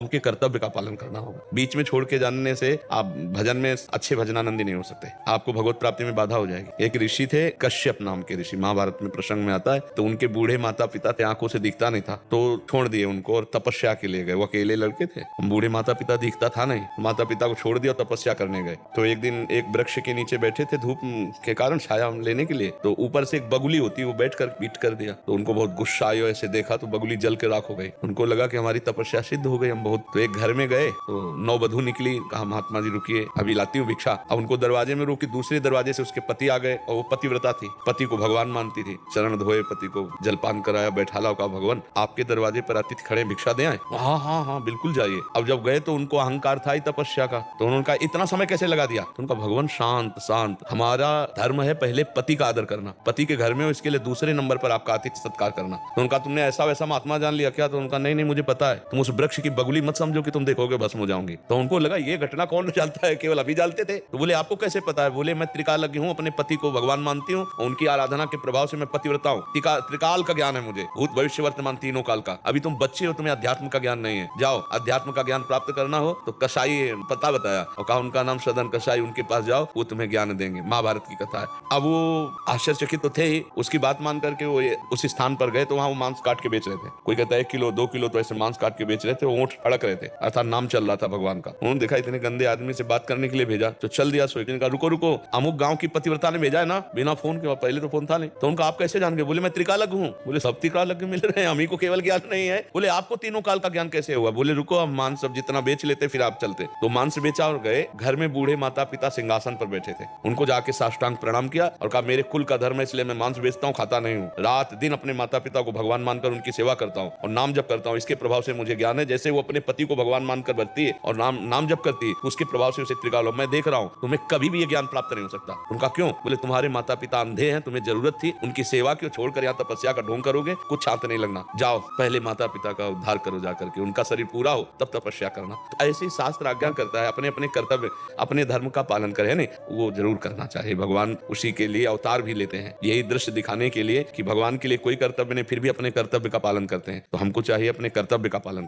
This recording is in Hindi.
उनके कर्तव्य का पालन करना होगा। बीच में छोड़ के जानने से आप भजन में अच्छे भजनानंदी नहीं हो सकते, आपको भगवत प्राप्ति में बाधा हो जाएगी। एक ऋषि थे कश्यप नाम के ऋषि, महाभारत में प्रसंग में आता है। तो उनके बूढ़े माता पिता थे, आंखों से दिखता नहीं था, तो छोड़ दिए उनको और तपस्या के लिए गए। वो अकेले लड़के थे, बूढ़े माता पिता दिखता था नहीं, माता पिता को छोड़ दिया और तपस्या करने गए। तो एक दिन एक वृक्ष के नीचे बैठे थे धूप के कारण छाया लेने के लिए, तो ऊपर से एक बगुली होती है वो बैठ कर पीट कर दिया। तो उनको बहुत गुस्सा आया, ऐसे देखा तो बगुली जल के राख हो गई। उनको लगा कि हमारी तपस्या सिद्ध हो गई, हम बहुत। तो एक घर में गए तो 9 वधू निकली, कहा महात्मा जी रुकिए अभी लाती हूँ भिक्षा। अब उनको दरवाजे में रोकी, दूसरे दरवाजे से उसके पति आ गए और वो पतिव्रता थी, पति को भगवान मानती थी। चरण धोए, पति को जलपान कराया, बैठाला, कहा भगवान आपके दरवाजे पर अतिथि खड़े, भिक्षा दे आए। हाँ हाँ हाँ बिल्कुल जाइए। अब जब गए तो उनको अहंकार था ही तपस्या का, तो उन्होंने कहा इतना समय कैसे लगा दिया। तो उनका भगवान शांत शांत, हमारा धर्म है पहले पति का आदर करना, पति के घर में हो इसके लिए दूसरे नंबर पर आपका आतिथ्य सत्कार करना। तो उनका तुमने ऐसा वैसा महात्मा जान लिया क्या। तो उनका नहीं नहीं मुझे पता है, तुम उस वृक्ष की बगुली मत समझो कि तुम देखोगे भस्म हो जाओगे। तो उनको लगा ये घटना कौन जानता है, केवल अभी जानते थे। तो बोले आपको कैसे पता है। बोले मैं त्रिकालज्ञ हूँ, अपने पति को भगवान मानती हूँ, उनकी आराधना के प्रभाव से मैं पतिव्रता हूँ। त्रिकाल का ज्ञान है मुझे, भूत भविष्य वर्तमान तीनों काल का। अभी तुम बच्चे हो, तुम्हें अध्यात्म का ज्ञान नहीं है, जाओ अध्यात्म का ज्ञान प्राप्त करना हो तो कसाई पता बताया और कहा उनका नाम सदन कसाई, उनके पास जाओ वो तुम्हें ज्ञान देंगे। महाभारत की कथा है। अब वो आश्चर्यचकित तो थे ही, उसकी बात मान करके वो उस स्थान पर गए तो वहां वो मांस काट के बेच रहे थे। कोई कहता है 1 किलो 2 किलो तो ऐसे मांस काट के बेच रहे थे, वो ऊंट फड़क रहे थे, अर्थात नाम चल रहा था भगवान का। उन्होंने देखा इतने गंदे आदमी से बात करने के लिए भेजा तो चल दिया। सोचने का रुको रुको, अमुक गांव की पतिव्रता ने भेजा है ना, बिना फोन के। पहले तो फोन था नहीं। तो उनका आप कैसे जान गए। बोले मैं त्रिकालज्ञ हूँ। बोले सब त्रिकालज्ञ मिल रहे हैं, हम ही को केवल ज्ञान नहीं है। बोले आपको तीनों काल का ज्ञान कैसे हुआ। बोले रुको हम मांस सब जितना बेच लेते फिर आप चलते। तो मांस बेचा और गए। घर में बूढ़े माता पिता सिंहासन पर बैठे थे, उनको जाके साष्टांग प्रणाम किया और कहा मेरे कुल का धर्म है इसलिए मैं मांस बेचता हूँ, खाता नहीं हूँ। रात दिन अपने माता पिता को भगवान मानकर उनकी सेवा करता हूँ और नाम जप करता हूँ, इसके प्रभाव से मुझे ज्ञान है। जैसे वो अपने पति को भगवान मानकर बरती है और नाम जप करती है, उसके प्रभाव से उसे त्रिकाल मैं देख रहा हूँ, तुम्हें कभी भी ये ज्ञान प्राप्त नहीं हो सकता। उनका क्यों। बोले तुम्हारे माता पिता अंधे हैं, तुम्हें जरूरत थी उनकी सेवा की, छोड़कर यहाँ तपस्या का ढोंग करोगे, कुछ हाथ नहीं लगना। जाओ पहले माता पिता का उद्धार करो, जाकर के उनका शरीर पूरा हो तब तपस्या करना। तो ऐसे ही शास्त्र आज्ञा करता है, अपने अपने कर्तव्य अपने धर्म का पालन करे नहीं, वो जरूर करना चाहिए। भगवान उसी के लिए अवतार भी लेते हैं, यही दृश्य दिखाने के लिए कि भगवान के लिए कोई कर्तव्य नहीं फिर भी अपने कर्तव्य का पालन करते हैं। तो हमको चाहिए अपने कर्तव्य का पालन